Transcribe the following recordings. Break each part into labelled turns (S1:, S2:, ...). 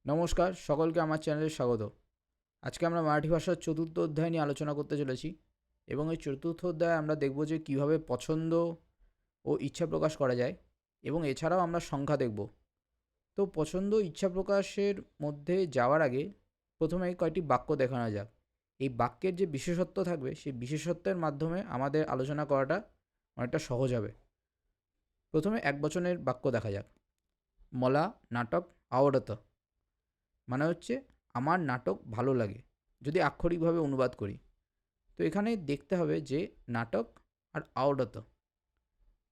S1: নমস্কার, সকলকে আমার চ্যানেলে স্বাগত। আজকে আমরা মারাঠি ভাষার চতুর্থ অধ্যায় নিয়ে আলোচনা করতে চলেছি এবং এই চতুর্থ অধ্যায়ে আমরা দেখব যে কীভাবে পছন্দ ও ইচ্ছা প্রকাশ করা যায় এবং এছাড়াও আমরা সংখ্যা দেখব। তো পছন্দ ও ইচ্ছা প্রকাশের মধ্যে যাওয়ার আগে প্রথমে কয়েকটি বাক্য দেখানো যাক। এই বাক্যের যে বিশেষত্ব থাকবে সেই বিশেষত্বের মাধ্যমে আমাদের আলোচনা করাটা অনেকটা সহজ হবে। প্রথমে একবচনের বাক্য দেখা যাক। মলা নাটক আওড়ত, মানে হচ্ছে আমার নাটক ভালো লাগে, যদি আক্ষরিকভাবে অনুবাদ করি। তো এখানে দেখতে হবে যে নাটক আর আওড়ত,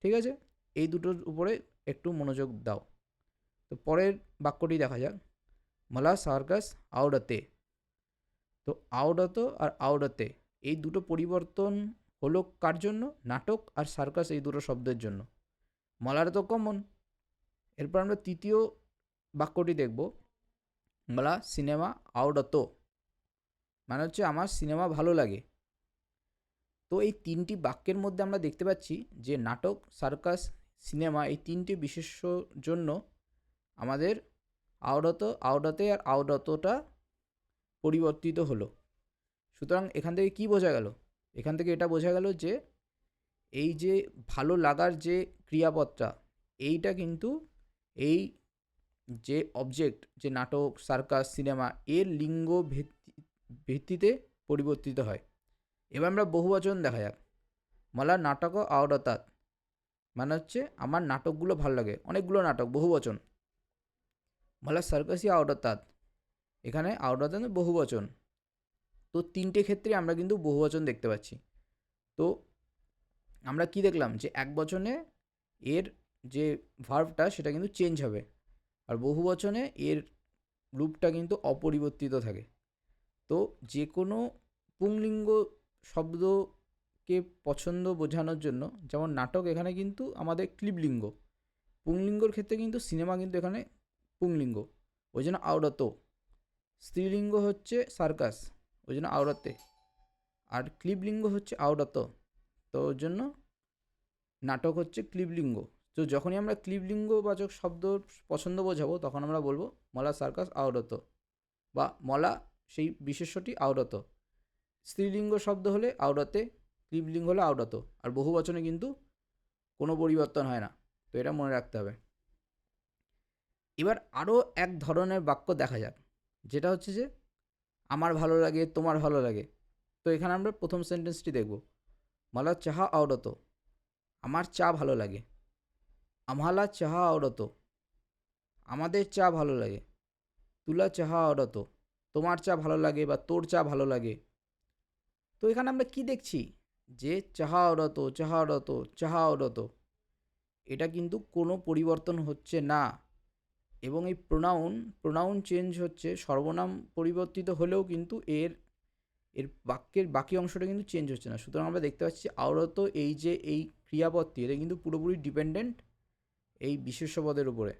S1: ঠিক আছে, এই দুটোর উপরে একটু মনোযোগ দাও। তো পরের বাক্যটি দেখা যাক। মালা সার্কাস আওড়তে। তো আওড়ত আর আওড়তে এই দুটো পরিবর্তন হলো কার জন্য? নাটক আর সার্কাস এই দুটো শব্দের জন্য। মালার তো কমন। এরপর আমরা তৃতীয় বাক্যটি দেখব। মালা সিনেমা আওড়ত, মানে হচ্ছে আমার সিনেমা ভালো লাগে। তো এই তিনটি বাক্যের মধ্যে আমরা দেখতে পাচ্ছি যে নাটক, সার্কাস, সিনেমা এই তিনটি বিশেষ্য জন্য আমাদের আওড়ত, আওড়াতে আর আওড়তটা পরিবর্তিত হলো। সুতরাং এখান থেকে কি বোঝা গেল? এখান থেকে এটা বোঝা গেল যে এই যে ভালো লাগার যে ক্রিয়াপদটা, এইটা কিন্তু এই যে অবজেক্ট, যে নাটক, সার্কাস, সিনেমা, এর লিঙ্গ ভিত্তিতে পরিবর্তিত হয়। এবার আমরা বহুবচন দেখা যাক। মালা নাটক আওড়াতাত, মানে হচ্ছে আমার নাটকগুলো ভালো লাগে, অনেকগুলো নাটক, বহুবচন। মালা সার্কাসই আওড়াতাত, এখানে আওড়াতাত বহুবচন। তো তিনটে ক্ষেত্রে আমরা কিন্তু বহুবচন দেখতে পাচ্ছি। তো আমরা কি দেখলাম যে এক বচনে এর যে ভার্বটা সেটা কিন্তু চেঞ্জ হবে, আর বহুবচনে এর রূপটা কিন্তু অপরিবর্তিত থাকে। তো যে কোনো পুংলিঙ্গ শব্দকে পছন্দ বোঝানোর জন্য, যেমন নাটক এখানে কিন্তু আমাদের ক্লিবলিঙ্গ, পুংলিঙ্গর ক্ষেত্রে কিন্তু সিনেমা কিন্তু এখানে পুংলিঙ্গ, ওই জন্য আওড়াতো। স্ত্রীলিঙ্গ হচ্ছে সার্কাস, ওই জন্য আওড়াতে। আর ক্লিবলিঙ্গ হচ্ছে আওড়াতো, তো ওর জন্য নাটক হচ্ছে ক্লিবলিঙ্গ। তো যখনই আমরা ক্লিবলিঙ্গবাচক শব্দ পছন্দ বোঝাবো তখন আমরা বলবো মলা সার্কাস আওড়াতো, বা মলা সেই বিশেষ্যটি আওড়াতো। স্ত্রীলিঙ্গ শব্দ হলে আওড়াতে, ক্লিবলিঙ্গ হলে আওড়াতো। আর বহু বচনে কিন্তু কোনো পরিবর্তন হয় না, তো এটা মনে রাখতে হবে। এবার আরও এক ধরনের বাক্য দেখা যাক, যেটা হচ্ছে যে আমার ভালো লাগে, তোমার ভালো লাগে। তো এখানে আমরা প্রথম সেন্টেন্সটি দেখব। মালা চাহা আওড়াতো, আমার চা ভালো লাগে। আমালা চাহা আওড়াতো, আমাদের চা ভালো লাগে। তুলা চাহা আওড়াতো, তোমার চা ভালো লাগে বা তোর চা ভালো লাগে। তো এখানে আমরা কি দেখছি যে চাহা আওড়াতো, চাহা আওড়াতো, চাহা আওড়াতো, এটা কিন্তু কোনো পরিবর্তন হচ্ছে না। এবং এই প্রোনাউন চেঞ্জ হচ্ছে, সর্বনাম পরিবর্তিত হলেও কিন্তু এর এর বাক্যের বাকি অংশটা কিন্তু চেঞ্জ হচ্ছে না। সুতরাং আমরা দেখতে পাচ্ছি আওড়াত এই যে এই ক্রিয়াপদটি, এটা কিন্তু পুরোপুরি ডিপেন্ডেন্ট এই বিশেষ্য পদের উপরে।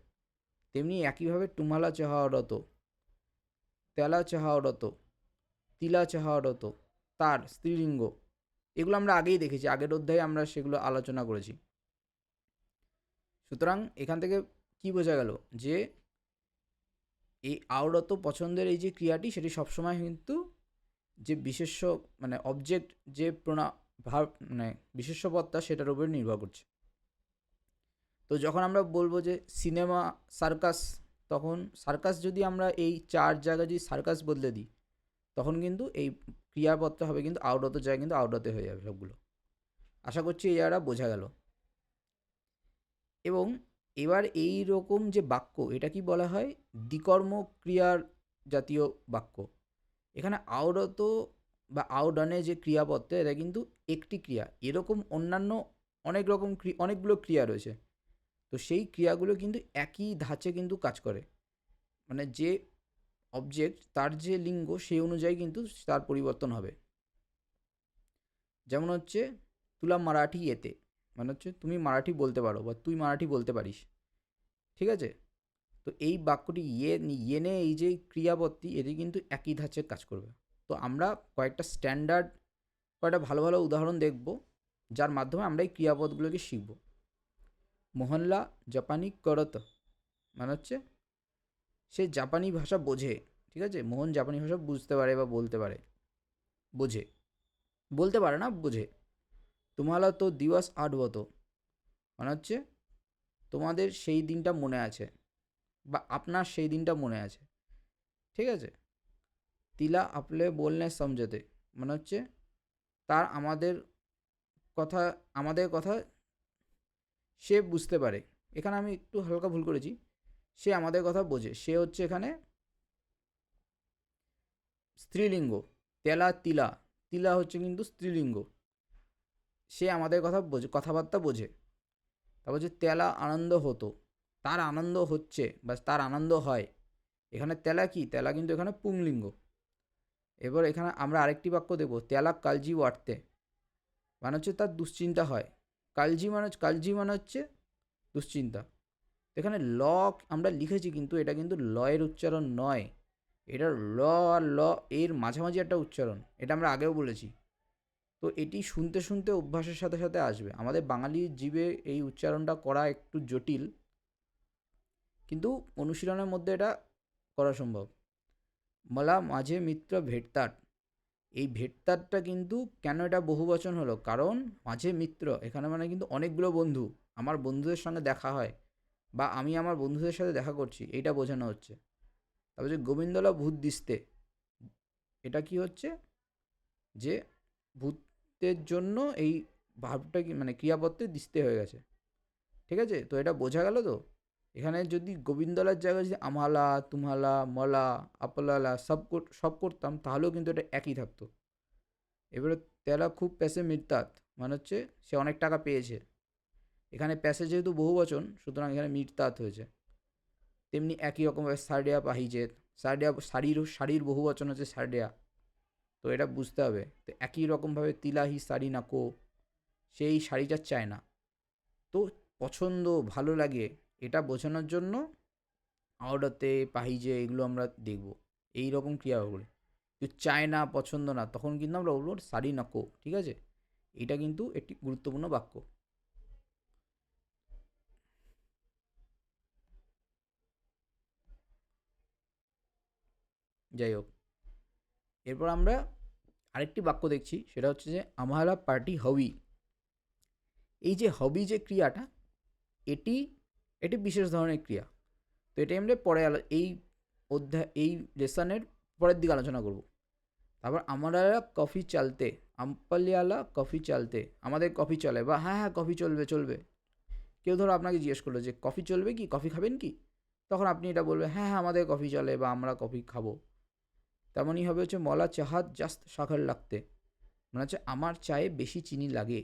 S1: তেমনি একইভাবে টুমালা চাহা আওড়াত, তেলা চাহা আওড়াত, তিলা চাহা আওড়াত, তার স্ত্রীলিঙ্গ, এগুলো আমরা আগেই দেখেছি, আগের অধ্যায়ে আমরা সেগুলো আলোচনা করেছি। সুতরাং এখান থেকে কি বোঝা গেল যে এই আওড়াত পছন্দের এই যে ক্রিয়াটি, সেটি সবসময় কিন্তু যে বিশেষ্য মানে অবজেক্ট, যে ভাব মানে বিশেষ্য পদটা সেটার উপর নির্ভর করছে। তো যখন আমরা বলবো যে সিনেমা সার্কাস, তখন সার্কাস যদি আমরা এই চার জায়গায় যদি সার্কাস বদলে দিই, তখন কিন্তু এই ক্রিয়াপদটা হবে কিন্তু আওড়াত জায়গায় কিন্তু আওড়াতে হয়ে যাবে সবগুলো। আশা করছি এই জায়গাটা বোঝা গেল। এবং এবার এই রকম যে বাক্য, এটা কি বলা হয়? দ্বিকর্ম ক্রিয়ার জাতীয় বাক্য। এখানে আওড়ত বা আওডানে যে ক্রিয়াপদটা, এটা কিন্তু একটি ক্রিয়া। এরকম অন্যান্য অনেকগুলো ক্রিয়া রয়েছে। তো সেই ক্রিয়াগুলো কিন্তু একই ধাঁচে কিন্তু কাজ করে, মানে যে অবজেক্ট তার যে লিঙ্গ সেই অনুযায়ী কিন্তু তার পরিবর্তন হবে। যেমন হচ্ছে তুলা মারাঠি এতে, মানে হচ্ছে তুমি মারাঠি বলতে পারো বা তুই মারাঠি বলতে পারিস, ঠিক আছে। তো এই বাক্যটি ইয়েনে এই যে ক্রিয়াপদটি, এটি কিন্তু একই ধাঁচে কাজ করবে। তো আমরা কয়েকটা ভালো ভালো উদাহরণ দেখব, যার মাধ্যমে আমরা এই ক্রিয়াপদগুলোকে শিখব। মোহনলা জাপানি করত, মানে হচ্ছে সে জাপানি ভাষা বোঝে, ঠিক আছে? মোহন জাপানি ভাষা বুঝতে পারে বা বলতে পারে, বোঝে, বলতে পারে না, বোঝে। তোমালা তো দিবস আঠবত, মানে হচ্ছে তোমাদের সেই দিনটা মনে আছে বা আপনার সেই দিনটা মনে আছে, ঠিক আছে? তিলা আপলে বলনে সমঝতে, মানে হচ্ছে তার কথা আমাদের কথা সে বুঝতে পারে। এখানে আমি একটু হালকা ভুল করেছি, সে আমাদের কথা বোঝে, সে হচ্ছে এখানে স্ত্রীলিঙ্গ। তেলা তিলা, তিলা হচ্ছে কিন্তু স্ত্রীলিঙ্গ। সে আমাদের কথা বোঝে, কথাবার্তা বোঝে। তারপর হচ্ছে তেলা আনন্দ হতো, তার আনন্দ হচ্ছে বা তার আনন্দ হয়। এখানে তেলা কি, তেলা কিন্তু এখানে পুংলিঙ্গ। এবার এখানে আমরা আরেকটি বাক্য দেবো, তেলা কালজি ওয়াটতে, মানে হচ্ছে তার দুশ্চিন্তা হয়। কালজি মানে হচ্ছে দুশ্চিন্তা। এখানে ল আমরা লিখেছি, কিন্তু এটা কিন্তু ল এর উচ্চারণ নয়, এটা ল আর ল এর মাঝামাঝি একটা উচ্চারণ, এটা আমরা আগেও বলেছি। তো এটি শুনতে শুনতে অভ্যাসের সাথে সাথে আসবে। আমাদের বাঙালি জীবে এই উচ্চারণটা করা একটু জটিল, কিন্তু অনুশীলনের মধ্যে এটা করা সম্ভব। मला माझे মিত্র ভেটতাট, এই ভেটতাটটা কিন্তু কেন এটা বহুবচন হলো, কারণ মাঝে মিত্র এখানে মানে কিন্তু অনেকগুলো বন্ধু, আমার বন্ধুদের সঙ্গে দেখা হয় বা আমি আমার বন্ধুদের সাথে দেখা করছি, এইটা বোঝানো হচ্ছে। তারপর যে গোবিন্দলা ভূত দিস্তে, এটা কি হচ্ছে যে ভূতের জন্য এই ভাবটা কি মানে ক্রিয়াপত্রে দিস্তে হয়ে গেছে, ঠিক আছে? তো এটা বোঝা গেল তো। এখানে যদি গোবিন্দলার জায়গায় যদি আমালা তুমহালা মলা আপলালা সব করতাম, তাহলেও কিন্তু এটা একই থাকতো। এবারে তেলা খুব প্যাসে মিটতাত, মানে হচ্ছে সে অনেক টাকা পেয়েছে। এখানে প্যাসে যেহেতু বহু বচন, সুতরাং এখানে মিটতাত হয়েছে। তেমনি একই রকমভাবে সারডেয়া পাহিজেত, শাড়ির বহু বচন হচ্ছে সারডেয়া, তো এটা বুঝতে হবে। তো একই রকমভাবে তিলাহি শাড়ি নাকো, সেই শাড়িটা চায় না। তো পছন্দ, ভালো লাগে, এটা বোঝানোর জন্য আওডাতে পাহিজে এগুলো আমরা দেখব, এই রকম ক্রিয়াগুলো। তো চায় না, পছন্দ না, তখন কিন্তু আমরা বলবো শাড়ি নাকো, ঠিক আছে? এটা কিন্তু একটি গুরুত্বপূর্ণ বাক্য। যাই হোক, এরপর আমরা আরেকটি বাক্য দেখছি, সেটা হচ্ছে যে আমারা পার্টি হবি। এই যে হবি যে ক্রিয়াটা, এটি এটি বিশেষ ধরনের ক্রিয়া। তো এটাই আমরা পরে এই লেসনের পরের দিকে আলোচনা করব। তারপর আমরা কফি চালতে, আম্পালিয়ালা কফি চালতে, আমাদের কফি চলে বা হ্যাঁ হ্যাঁ কফি চলবে চলবে। কেউ ধরো আপনাকে জিজ্ঞেস করলো যে কফি চলবে কি, কফি খাবেন কি, তখন আপনি এটা বলবেন হ্যাঁ হ্যাঁ আমাদের কফি চলে বা আমরা কফি খাবো। তেমনই হবে হচ্ছে মলা চাহাত জাস্ত সাকার লাগতে, মানে হচ্ছে আমার চায়ে বেশি চিনি লাগে।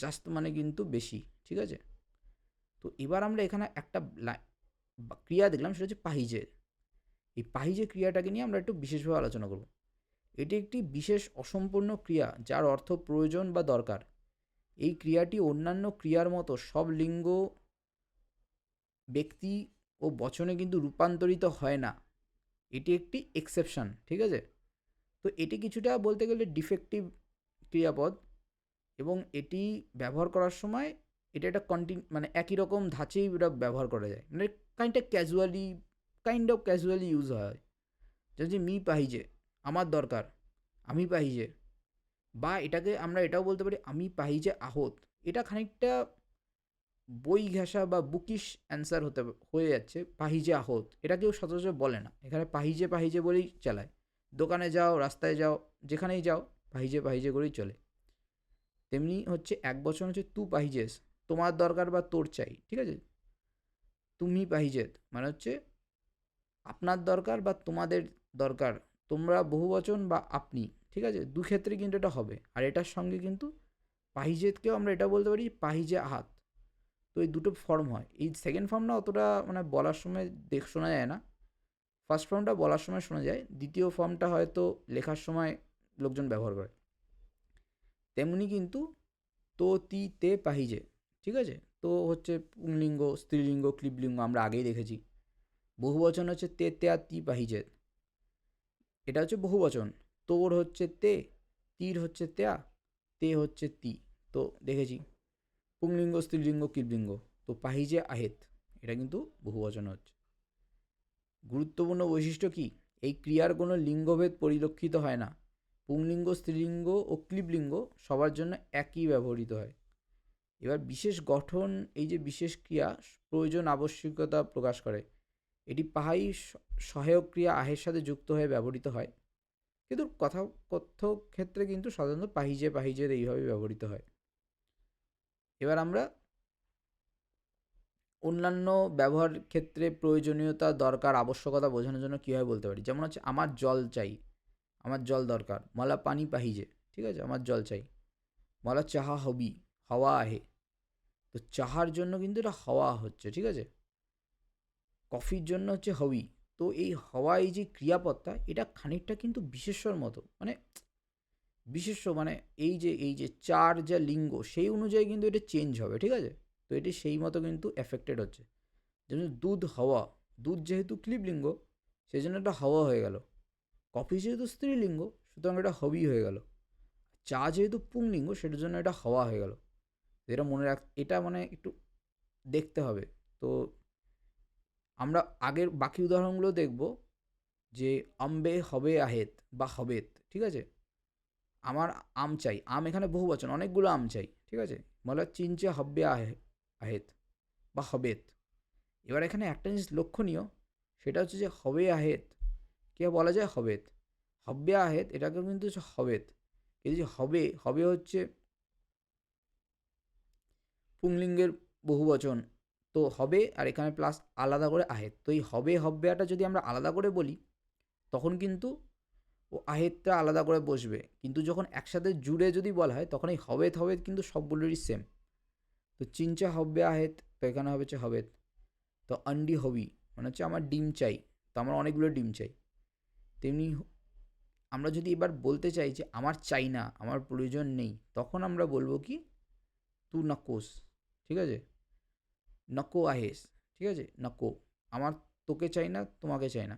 S1: জাস্ত মানে কিন্তু বেশি, ঠিক আছে? তো এবার আমরা এখানে একটা ক্রিয়া দেখলাম, সেটা হচ্ছে পাহিজে। এই পাহিজে ক্রিয়াটাকে নিয়ে আমরা একটু বিশেষভাবে আলোচনা করব। এটি একটি বিশেষ অসম্পূর্ণ ক্রিয়া যার অর্থ প্রয়োজন বা দরকার। এই ক্রিয়াটি অন্যান্য ক্রিয়ার মতো সব লিঙ্গ, ব্যক্তি ও বচনে কিন্তু রূপান্তরিত হয় না, এটি একটি এক্সেপশন, ঠিক আছে? তো এটি কিছুটা বলতে গেলে ডিফেক্টিভ ক্রিয়াপদ, এবং এটি ব্যবহার করার সময় এটা একটা মানে একই রকম ধাঁচেই এটা ব্যবহার করা যায়, মানে কাইন্ড অফ ক্যাজুয়ালি ইউজ হয়। যেমন যে মি পাহিজে, আমার দরকার, আমি পাহিজে। বা এটাকে আমরা এটাও বলতে পারি আমি পাহিজে আহত। এটা খানিকটা বই ঘেঁষা বা বুকিশ অ্যান্সার হয়ে যাচ্ছে, পাহিজে আহত, এটা কেউ সচরাচর বলে না, এখানে পাহিজে পাহিজে বলেই চালায়। দোকানে যাও, রাস্তায় যাও, যেখানেই যাও, পাহিজে পাহিজে করেই চলে। তেমনি হচ্ছে এক বছর হচ্ছে তু পাহিজেস, তোমার দরকার বা তোর চাই, ঠিক আছে? তুমি পাহিজেত মানে হচ্ছে আপনার দরকার বা তোমাদের দরকার, তোমরা বহুবচন বা আপনি, ঠিক আছে? দু ক্ষেত্রে কিন্তু এটা হবে। আর এটার সঙ্গে কিন্তু পাহিজেতকেও আমরা এটা বলতে পারি পাহিজে আহাত। তো এই দুটো ফর্ম হয়। এই সেকেন্ড ফর্মটা অতটা মানে বলার সময় শোনা যায় না, ফার্স্ট ফর্মটা বলার সময় শোনা যায়, দ্বিতীয় ফর্মটা হয়তো লেখার সময় লোকজন ব্যবহার করে। তেমনি কিন্তু তো তি তে পাহিজে, ঠিক আছে? তো হচ্ছে পুংলিঙ্গ, স্ত্রীলিঙ্গ, ক্লিবলিঙ্গ আমরা আগেই দেখেছি। বহুবচন হচ্ছে তে তে আর তি পাহিজে, এটা হচ্ছে বহুবচন। তোর হচ্ছে তে, তীর হচ্ছে তেয়া, তে হচ্ছে তি, তো দেখেছি। পুংলিঙ্গ, স্ত্রীলিঙ্গ, ক্লিবলিঙ্গ। তো পাহিজে আহেত, এটা কিন্তু বহুবচন হচ্ছে। গুরুত্বপূর্ণ বৈশিষ্ট্য কি, এই ক্রিয়ার কোনো লিঙ্গভেদ পরিলক্ষিত হয় না। পুংলিঙ্গ, স্ত্রীলিঙ্গ ও ক্লীবলিঙ্গ সবার জন্য একই ব্যবহৃত হয়। এবার বিশেষ গঠন, এই যে বিশেষ ক্রিয়া প্রয়োজন আবশ্যিকতা প্রকাশ করে, এটি পাহাই সহায়ক ক্রিয়া আহের সাথে যুক্ত হয়ে ব্যবহৃত হয়। কিন্তু কথ্য ক্ষেত্রে কিন্তু সাধারণত পাহিজে পাহিজের এইভাবে ব্যবহৃত হয়। এবার আমরা অন্যান্য ব্যবহার ক্ষেত্রে প্রয়োজনীয়তা, দরকার, আবশ্যকতা বোঝানোর জন্য কীভাবে বলতে পারি, যেমন হচ্ছে আমার জল চাই, আমার জল দরকার, मला পানি পাহিजे, ঠিক আছে, আমার জল চাই। मला চাহা হবি, হাওয়া আহে, তো চাহার জন্য কিন্তু এটা হাওয়া হচ্ছে, ঠিক আছে। কফির জন্য হচ্ছে হবি, তো এই হওয়া, এই যে ক্রিয়াপদটা, এটা খানিকটা কিন্তু বিশেষ্যর মতো, মানে বিশেষ্য, মানে এই যে চার যা লিঙ্গ সেই অনুযায়ী কিন্তু এটা চেঞ্জ হবে, ঠিক আছে। তো এটি সেই মতো কিন্তু এফেক্টেড হচ্ছে। যেমন দুধ হাওয়া, দুধ যেহেতু ক্লীবলিঙ্গ সেই জন্য এটা হাওয়া হয়ে গেল। কফি যেহেতু স্ত্রীলিঙ্গ সুতরাং এটা হবি হয়ে গেল। চা যেহেতু পুংলিঙ্গ সেটার জন্য এটা হাওয়া হয়ে গেল। এটা মনে এটা মানে একটু দেখতে হবে। তো আমরা আগের বাকি উদাহরণগুলো দেখব, যে আম্বে হবে আহেত বা হবেত, ঠিক আছে। আমার আম চাই, আম এখানে বহু বচন, অনেকগুলো আম চাই, ঠিক আছে। বলা চিনচে হব্বে আহেত বা হবেত। এবার এখানে একটা জিনিস লক্ষণীয়, সেটা হচ্ছে যে হবে আহেত কে বলা যায় হবেত, হব্বে আহেত এটাকে কিন্তু হচ্ছে হবেত। এই যে হবে, হবে হচ্ছে পুংলিঙ্গের বহু বচন, তো হবে আর এখানে প্লাস আলাদা করে আহেত, তো এই হবে হব্বেটা যদি আমরা আলাদা করে বলি তখন কিন্তু ও আহেতটা আলাদা করে বসবে, কিন্তু যখন একসাথে জুড়ে যদি বলা হয় তখন এই হবেত হবেত কিন্তু সবগুলোরই সেম। তো চিনচা হব্বে আহেত, তো এখানে হবে হচ্ছে হবেত। তো আন্ডি হবি মানে হচ্ছে আমার ডিম চাই, তো আমার অনেকগুলো ডিম চাই। তেমনি আমরা যদি এবার বলতে চাই যে আমার চাই না, আমার প্রয়োজন নেই, তখন আমরা বলবো কি তু নকোস, ঠিক আছে, নকো আহেস, ঠিক আছে, নকো, আমার তোকে চাই না, তোমাকে চাই না।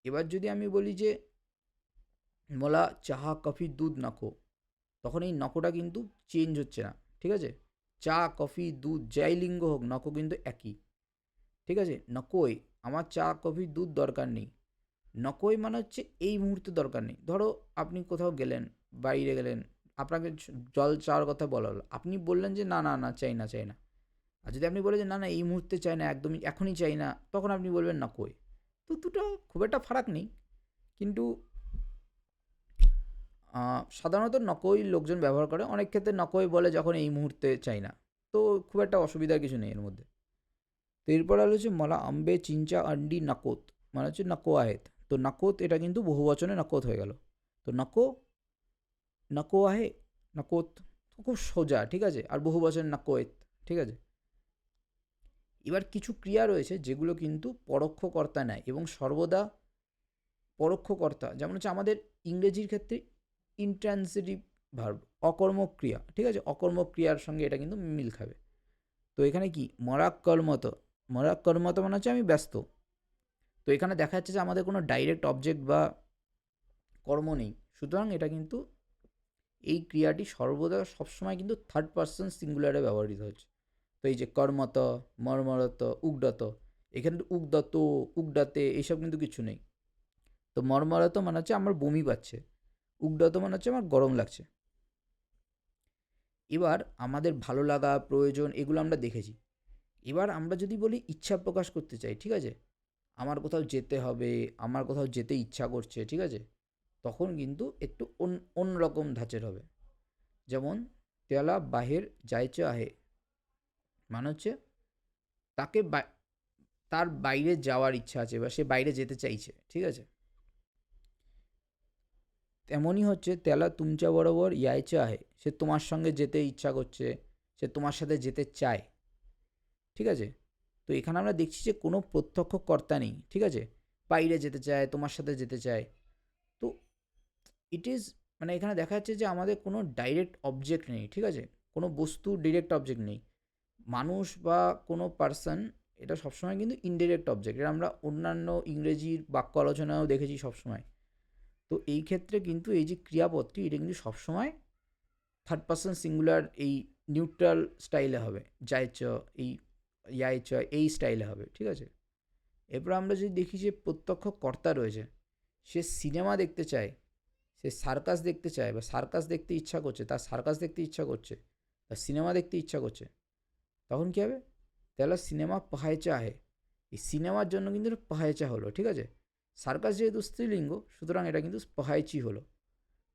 S1: এবার যদি আমি বলি যে মোলা চাহা কফি দুধ নকো, তখন এই নকোটা কিন্তু চেঞ্জ হচ্ছে না, ঠিক আছে। চা, কফি, দুধ যাই লিঙ্গ হোক, নকো কিন্তু একই, ঠিক আছে। নকোই, আমার চা, কফি, দুধ দরকার নেই। নকোই মানে হচ্ছে এই মুহূর্তে দরকার নেই। ধরো আপনি কোথাও গেলেন, বাইরে গেলেন, আপনাকে জল চাওয়ার কথা বলা হলো, আপনি বললেন যে না না না চাই না চাই না। আর যদি আপনি বলেন যে না না এই মুহূর্তে চাই না, একদমই এখনই চাই না, তখন আপনি বলবেন নকোই। তো দুটো খুব একটা ফারাক নেই, কিন্তু সাধারণত নকোই লোকজন ব্যবহার করে, অনেক ক্ষেত্রে নকোই বলে যখন এই মুহূর্তে চাই না। তো খুব একটা অসুবিধার কিছু নেই এর মধ্যে। তো এরপর হলো হচ্ছে মলা আম্বে চিঞ্চা আন্ডি নাকোত, মানে হচ্ছে নকো আহেত। তো নাকোত এটা কিন্তু বহু বচনে নকোত হয়ে গেল। তো নকো, নকো আহে, নকোত, তো খুব সোজা, ঠিক আছে। আর বহু বচনে নকোয়েত, ঠিক আছে। এবার কিছু ক্রিয়া রয়েছে যেগুলো কিন্তু পরোক্ষ কর্তা নেয় এবং সর্বদা পরোক্ষ কর্তা, যেমন হচ্ছে আমাদের ইংরেজির ক্ষেত্রে ইন্ট্রান্সিটিভ ভার্ব, অকর্মক ক্রিয়া, ঠিক আছে, অকর্মক ক্রিয়ার সঙ্গে এটা কিন্তু মিল খাবে। তো এখানে কি মরাক কর্মত, মরাক কর্মত মানে হচ্ছে আমি ব্যস্ত। তো এখানে দেখা যাচ্ছে যে আমাদের কোনো ডাইরেক্ট অবজেক্ট বা কর্ম নেই, সুতরাং এটা কিন্তু এই ক্রিয়াটি সর্বদা সবসময় কিন্তু থার্ড পার্সন সিঙ্গুলারে ব্যবহৃত হচ্ছে। তো এই যে কর্মত, মর্মরত, উগডত, এখানে উগদত, উগডাতে এইসব কিন্তু কিছু নেই। তো মর্মরত মানে হচ্ছে আমার বমি পাচ্ছে, উগডত মানে হচ্ছে আমার গরম লাগছে। এবার আমাদের ভালো লাগা, প্রয়োজন, এগুলো আমরা দেখেছি। এবার আমরা যদি বলি ইচ্ছা প্রকাশ করতে চাই, ঠিক আছে, আমার কোথাও যেতে হবে, আমার কোথাও যেতে ইচ্ছা করছে, ঠিক আছে, তখন কিন্তু একটু অন্যরকম ধাঁচের হবে। যেমন তেলা বাহের যাইছে আহে, মানে হচ্ছে তাকে তার বাইরে যাওয়ার ইচ্ছা আছে বা সে বাইরে যেতে চাইছে, ঠিক আছে। তেমনই হচ্ছে তেলা তুমচা বরাবর ইয়াইচে আহে, সে তোমার সঙ্গে যেতে ইচ্ছা করছে, সে তোমার সাথে যেতে চায়, ঠিক আছে। তো এখানে আমরা দেখছি যে কোনো প্রত্যক্ষ কর্তা নেই, ঠিক আছে, বাইরে যেতে চায়, তোমার সাথে যেতে চায়। তো ইট ইজ, মানে এখানে দেখা যাচ্ছে যে আমাদের কোনো ডাইরেক্ট অবজেক্ট নেই, ঠিক আছে, কোনো বস্তু ডিরেক্ট অবজেক্ট নেই। মানুষ বা কোনো পার্সন, এটা সবসময় কিন্তু ইনডিরেক্ট অবজেক্ট, এটা আমরা অন্যান্য ইংরেজির বাক্য আলোচনায়ও দেখেছি সবসময়। তো এই ক্ষেত্রে কিন্তু এই যে ক্রিয়াপদটি, এটা কিন্তু সবসময় থার্ড পার্সন সিঙ্গুলার এই নিউট্রাল স্টাইলে হবে, যাইচ, এই ইয়াইচ, এই স্টাইলে হবে, ঠিক আছে। এরপর আমরা যদি দেখি যে প্রত্যক্ষ কর্তা রয়েছে, সে সিনেমা দেখতে চায়, সে সার্কাস দেখতে চায় বা সার্কাস দেখতে ইচ্ছা করছে, তার সার্কাস দেখতে ইচ্ছা করছে, তার সিনেমা দেখতে ইচ্ছা করছে, তখন কী হবে? তাহলে সিনেমা পাহাইচা আহে, এই সিনেমার জন্য কিন্তু এটা পাহাইচা হলো, ঠিক আছে? সার্কাস যেহেতু স্ত্রীলিঙ্গ, সুতরাং এটা কিন্তু পাহাইচি হলো।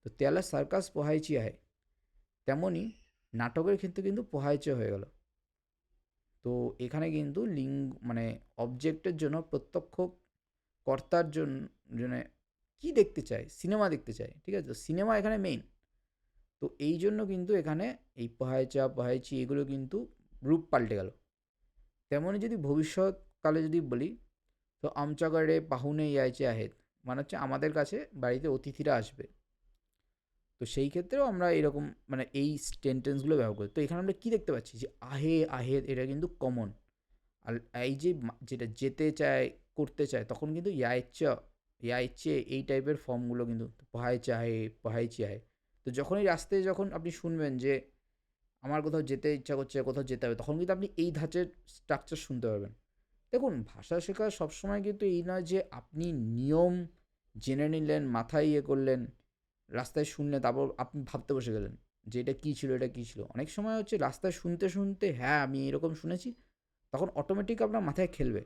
S1: তো তেলা সার্কাস পাহাইচি আহে, তেমনই নাটকের ক্ষেত্রে কিন্তু পাহাইচা হয়ে গেল। তো এখানে কিন্তু মানে অবজেক্টের জন্য প্রত্যক্ষ কর্তার জন্য কী দেখতে চায়? সিনেমা দেখতে চায়, ঠিক আছে? তো সিনেমা এখানে মেইন। তো এই জন্য কিন্তু এখানে এই পাহাইচা পাহাইচি এগুলো কিন্তু রূপ পাল্টে গেল। তেমনই যদি ভবিষ্যৎকালে যদি বলি, তো आमच्याकडे पाहुणे यायचे आहेत, মানে হচ্ছে আমাদের কাছে বাড়িতে অতিথিরা আসবে। তো সেই ক্ষেত্রেও আমরা এরকম মানে এই সেন্টেন্সগুলো ব্যবহার করি। তো এখানে আমরা কী দেখতে পাচ্ছি যে আহে আহে এটা কিন্তু কমন। আর এই যে যেটা যেতে চায়, করতে চায়, তখন কিন্তু ইয়া ইচ্ছে এই টাইপের ফর্মগুলো কিন্তু পহায় চাহে, পহাই চাহে। তো যখনই রাস্তায় যখন আপনি শুনবেন যে আমার কোথাও যেতে ইচ্ছা করছে, কোথাও যেতে হবে, তখন কিন্তু আপনি এই ধাঁচের স্ট্রাকচার শুনতে পারবেন। দেখুন, ভাষা শেখা সবসময় কিন্তু এই নয় যে আপনি নিয়ম জেনে নিলেন, মাথায় ইয়ে করলেন, রাস্তায় শুনলেন, তারপর আপনি ভাবতে বসে গেলেন যে এটা কী ছিল, এটা কী ছিল। অনেক সময় হচ্ছে রাস্তায় শুনতে শুনতে, হ্যাঁ আমি এরকম শুনেছি, তখন অটোমেটিক আপনার মাথায় খেলবে।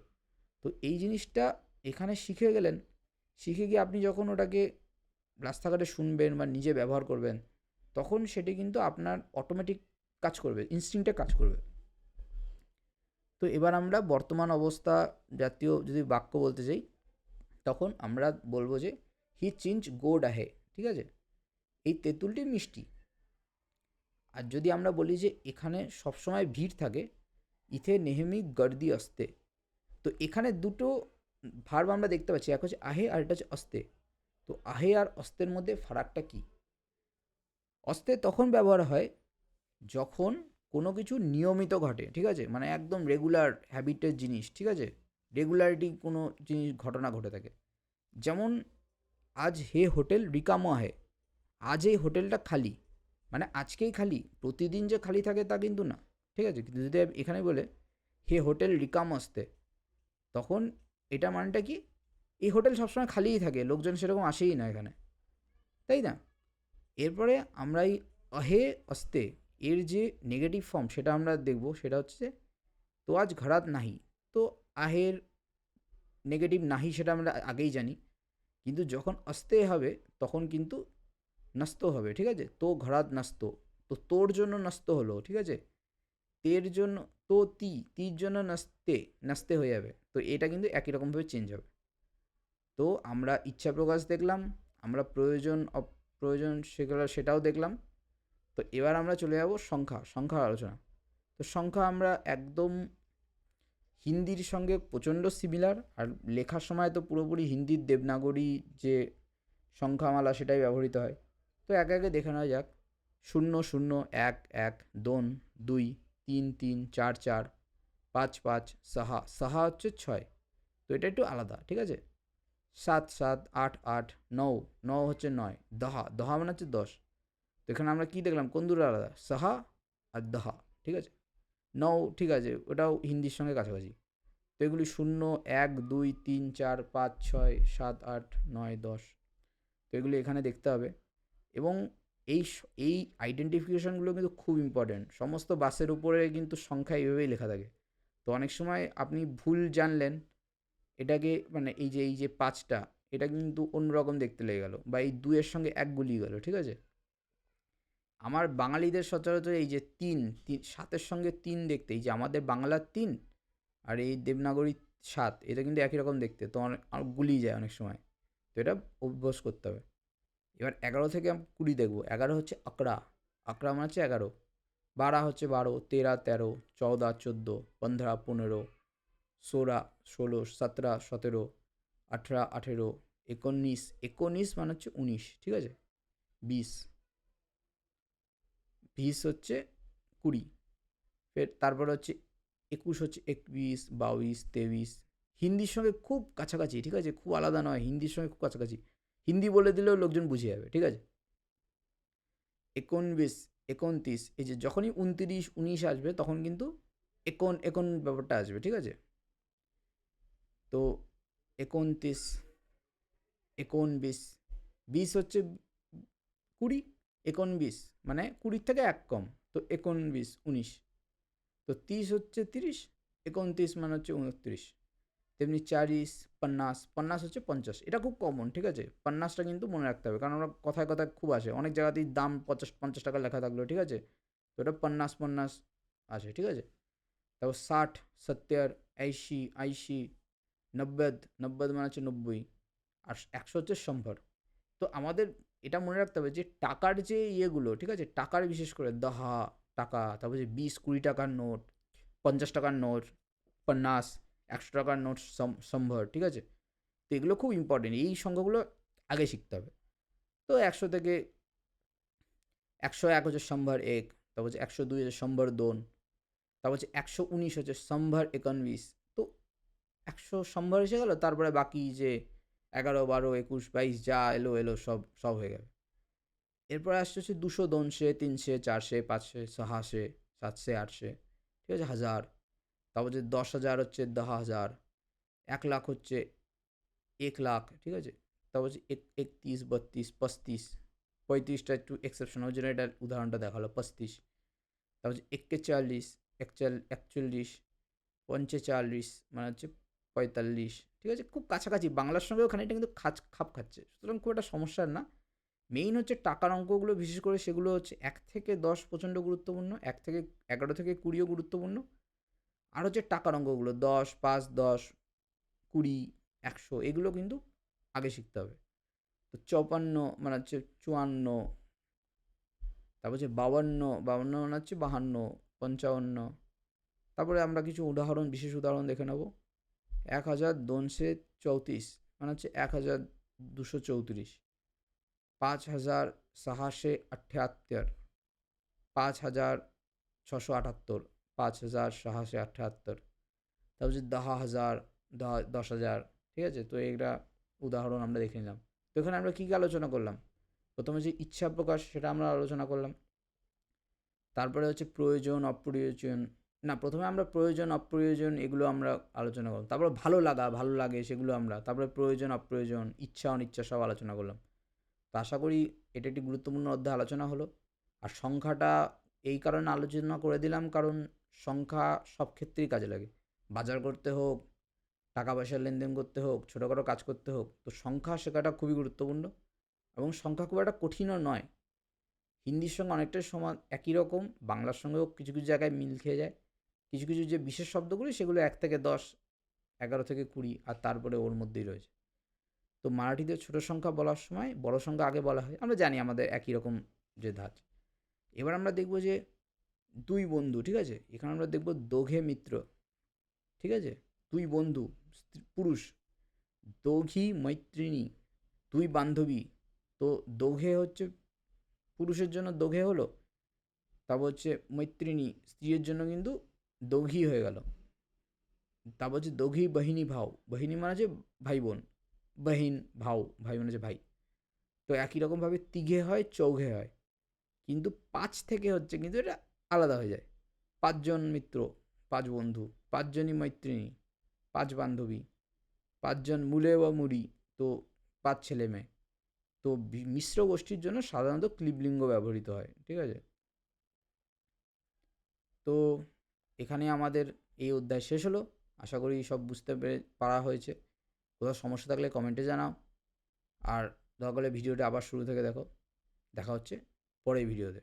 S1: তো এই জিনিসটা এখানে শিখে গেলেন, শিখে গিয়ে আপনি যখন ওটাকে রাস্তাঘাটে শুনবেন বা নিজে ব্যবহার করবেন, তখন সেটি কিন্তু আপনার অটোমেটিক কাজ করবে, ইনস্টিংক্টে কাজ করবে। তো এবার আমরা বর্তমান অবস্থা জাতীয় যদি বাক্য বলতে চাই, তখন আমরা বলবো যে হি চিঞ্জ গোড আহে, ঠিক আছে? এই তেঁতুলটি মিষ্টি। আর যদি আমরা বলি যে এখানে সবসময় ভিড় থাকে, ইথে নেহেমি গর্দি আসতে, তো এখানে দুটো ভার্ব আমরা দেখতে পাচ্ছি, এক হচ্ছে আহে আর এটা হচ্ছে অস্তে। তো আহে আর অস্তের মধ্যে ফারাকটা কী? অস্তে তখন ব্যবহার হয় যখন কোনো কিছু নিয়মিত ঘটে, ঠিক আছে? মানে একদম রেগুলার হ্যাবিটের জিনিস, ঠিক আছে? রেগুলারিটি কোনো জিনিস ঘটনা ঘটে থাকে। যেমন আজ হে হোটেল রিকামো আহে, আজ এই হোটেলটা খালি, মানে আজকেই খালি, প্রতিদিন যে খালি থাকে তা কিন্তু না, ঠিক আছে? কিন্তু যদি এখানে বলে হে হোটেল রিকাম আসতে, তখন এটা মানেটা কি? এই হোটেল সবসময় খালিই থাকে, লোকজন সেরকম আসেই না এখানে, তাই না? এরপরে আমরা এই অহে অস্তে এর যে নেগেটিভ ফর্ম সেটা আমরা দেখব, সেটা হচ্ছে তো আজ ঘরাত নাহি। তো আহের নেগেটিভ নাহি সেটা আমরা আগেই জানি, কিন্তু যখন অস্তে হবে তখন কিন্তু নস্ত হবে, ঠিক আছে? তো ঘরাত নস্ত, তো তোর জন্য নস্ত হলো, ঠিক আছে? তের জন্য তো তির জন্য নাস্তে, নাস্তে হয়ে যাবে। তো এটা কিন্তু একই রকমভাবে চেঞ্জ হবে। তো আমরা ইচ্ছা প্রকাশ দেখলাম, আমরা প্রয়োজন অপ্রয়োজন সেটাও দেখলাম। তো এবার আমরা চলে যাব সংখ্যার আলোচনা। তো সংখ্যা আমরা একদম হিন্দির সঙ্গে প্রচণ্ড সিমিলার, আর লেখার সময় তো পুরোপুরি হিন্দির দেবনাগরী যে সংখ্যামালা সেটাই ব্যবহৃত হয়। তো একে একে দেখে নেওয়া যাক। 0 0 1 1 2 2 3 3 4 4 5 5 6 6 হচ্ছে 6, তো এটা একটু আলাদা, ঠিক আছে? 7 7 8 8 9 9 হচ্ছে 9, দহা দহা মানে হচ্ছে 10। তো এখানে আমরা কী দেখলাম, কোন দুটো আলাদা? সাহা আর দহা, ঠিক আছে? নৌ ঠিক আছে, ওটাও হিন্দির সঙ্গে কাছাকাছি। তো এগুলি 0 1 2 3 4 5 6 7 8 9 10, তো এগুলি এখানে দেখতে হবে। এবং এই আইডেন্টিফিকেশনগুলো কিন্তু খুব ইম্পর্ট্যান্ট। সমস্ত বাসের উপরে কিন্তু সংখ্যা এইভাবেই লেখা থাকে। তো অনেক সময় আপনি ভুল জানলেন, এটাকে মানে এই যে 5টা, এটা কিন্তু অন্যরকম দেখতে লেগে গেল, বা এই 2 এর সঙ্গে 1 গুলিয়ে গেল, ঠিক আছে? আমার বাঙালিদের সচরাচর এই যে 7-এর সঙ্গে 3 দেখতে, এই যে আমাদের বাংলার 3 আর এই দেবনাগরী 7, এটা কিন্তু একই রকম দেখতে, তো অনেক গুলিয়ে যায় অনেক সময়। তো এটা অভ্যাস করতে হবে। এবার 11 থেকে আমি 20 দেখবো। 11 হচ্ছে আকড়া, আকড়া মানে হচ্ছে 11। 12 হচ্ছে 12, 13 13, 14 14, 15 15, 16 16, 17 17, 18 18, 19 19 মানে হচ্ছে 19, ঠিক আছে? 20 20 হচ্ছে 20, ফের তারপরে হচ্ছে 21 হচ্ছে 21 22 23। হিন্দির সঙ্গে খুব কাছাকাছি, ঠিক আছে? খুব আলাদা নয়, হিন্দির সঙ্গে খুব কাছাকাছি। হিন্দি বলে দিলেও লোকজন বুঝে যাবে, ঠিক আছে? 19 29, এই যে যখনই 29 19 আসবে তখন কিন্তু একন একন ব্যাপারটা আসবে, ঠিক আছে? তো 29, 19, 20 হচ্ছে 20, 19 মানে 20 থেকে 1 কম, তো 19, 19। তো 30 হচ্ছে 30, 29 মানে হচ্ছে 29। তেমনি 40, 50, 50 হচ্ছে 50। এটা খুব কমন, ঠিক আছে? 50টা কিন্তু মনে রাখতে হবে, কারণ আমরা কথায় কথায় খুব আসে, অনেক জায়গাতেই দাম 50 টাকা লেখা থাকলো, ঠিক আছে? তো এটা 50, 50 আছে, ঠিক আছে? তারপর 60, 70, 80, 80, 90, 90 মানে হচ্ছে 90, আর 100 হচ্ছে 100। তো আমাদের এটা মনে রাখতে হবে যে টাকার যে ইয়েগুলো, ঠিক আছে, টাকার বিশেষ করে দহা টাকা, তারপর যে 20, 20 টাকার নোট, 50 টাকার নোট, 50, 100 টাকার নোট, 100, ঠিক আছে? তো এগুলো খুব ইম্পর্টেন্ট, এই সংখ্যাগুলো আগে শিখতে হবে। তো 100 থেকে 101 হচ্ছে 100 एक, তারপর হচ্ছে 102 হচ্ছে 102, তারপর হচ্ছে 119 হচ্ছে 119। তো 100 এসে গেল, তারপরে বাকি যে 11, 12, 21, 22 যা এলো এলো সব সব হয়ে গেল। এরপর আসছে হচ্ছে 200, 200, 300, 400, 500, 600, 700, 800, ঠিক আছে, 1000। তারপর যে 10,000 হচ্ছে 10,000, 1 লাখ হচ্ছে 1 লাখ, ঠিক আছে? তারপর হচ্ছে 31, 32, 35, 35টা একটু এক্সেপশন, ওই জন্য এটার উদাহরণটা দেখালো 35। তারপর হচ্ছে 41, 41, 45 মানে হচ্ছে 45, ঠিক আছে? খুব কাছাকাছি, বাংলার সঙ্গেও খানিকটা কিন্তু খাপ খাচ্ছে, সুতরাং খুব একটা সমস্যার না। মেইন হচ্ছে টাকার অঙ্কগুলো, বিশেষ করে সেগুলো হচ্ছে 1 থেকে 10 প্রচণ্ড গুরুত্বপূর্ণ, 1 থেকে 11 থেকে 20ও গুরুত্বপূর্ণ। আর হচ্ছে টাকার অঙ্কগুলো 10, 5, 10, 20, 100 এগুলো কিন্তু আগে শিখতে হবে। তো 54 মানে হচ্ছে 54, তারপর হচ্ছে 52, 52 মানে হচ্ছে 52, 55। তারপরে আমরা কিছু উদাহরণ, বিশেষ উদাহরণ দেখে নেব। 1234 মানে হচ্ছে 1234, 5678, 5678, 5678। তারপর হচ্ছে 10,000, 10,000, ঠিক আছে? তো এইটা উদাহরণ আমরা দেখে নিলাম। তো এখানে আমরা কী কী আলোচনা করলাম? প্রথমে যে ইচ্ছা প্রকাশ, সেটা আমরা আলোচনা করলাম। তারপরে হচ্ছে প্রয়োজন, অপ্রয়োজন, না, প্রথমে আমরা প্রয়োজন, অপ্রয়োজন এগুলো আমরা আলোচনা করলাম। তারপরে ভালো লাগা, ভালো লাগে সেগুলো আমরা, তারপরে প্রয়োজন, অপ্রয়োজন, ইচ্ছা, অনিচ্ছা সব আলোচনা করলাম। তো আশা করি এটা একটি গুরুত্বপূর্ণ অধ্যায় আলোচনা হলো। আর সংখ্যাটা এই কারণে আলোচনা করে দিলাম, কারণ সংখ্যা সব ক্ষেত্রেই কাজে লাগে। বাজার করতে হোক, টাকা পয়সার লেনদেন করতে হোক, ছোটোখাটো কাজ করতে হোক, তো সংখ্যা শেখাটা খুবই গুরুত্বপূর্ণ। এবং সংখ্যা খুব একটা কঠিনও নয়। হিন্দির সঙ্গে অনেকটাই সমান, একই রকম, বাংলার সঙ্গেও কিছু কিছু জায়গায় মিল খেয়ে যায়। কিছু কিছু যে বিশেষ শব্দগুলি, সেগুলো 1 থেকে 10, 11 থেকে 20, আর তারপরে ওর মধ্যেই রয়েছে। তো মারাঠিতে ছোটো সংখ্যা বলার সময় বড় সংখ্যা আগে বলা হয়, আমরা জানি আমাদের একই রকম যে ধাঁচ। এবার আমরা দেখব যে 2 বন্ধু, ঠিক আছে? এখানে আমরা দেখব দোঘে মিত্র, ঠিক আছে? 2 বন্ধু, পুরুষ। দোঘী মৈত্রিণী, 2 বান্ধবী। তো দোঘে হচ্ছে পুরুষের জন্য দোঘে হলো, তারপর হচ্ছে মৈত্রিণী স্ত্রীর জন্য কিন্তু দোঘী হয়ে গেল। তারপর হচ্ছে দোঘী বাহিনী ভাও, বাহিনী মানে হচ্ছে ভাই বোন, বাহিন ভাও, ভাই মানে হচ্ছে ভাই। তো একই রকমভাবে তিঘে হয়, চৌঘে হয়, কিন্তু 5 থেকে হচ্ছে কিন্তু এটা আলাদা হয়ে যায়। 5 জন মিত্র, 5 বন্ধু, 5 জনই মৈত্রিণী, 5 বান্ধবী, 5 জন মূলে বা মুড়ি, তো 5 ছেলে মেয়ে। তো মিশ্র গোষ্ঠীর জন্য সাধারণত ক্লিবলিঙ্গ ব্যবহৃত হয়, ঠিক আছে? তো এখানে আমাদের এই অধ্যায় শেষ হলো। আশা করি সব বুঝতে পারা হয়েছে। কোথাও সমস্যা থাকলে কমেন্টে জানাও। আর দরকার হলে ভিডিওটা আবার শুরু থেকে দেখো। দেখা হচ্ছে পরের ভিডিওতে।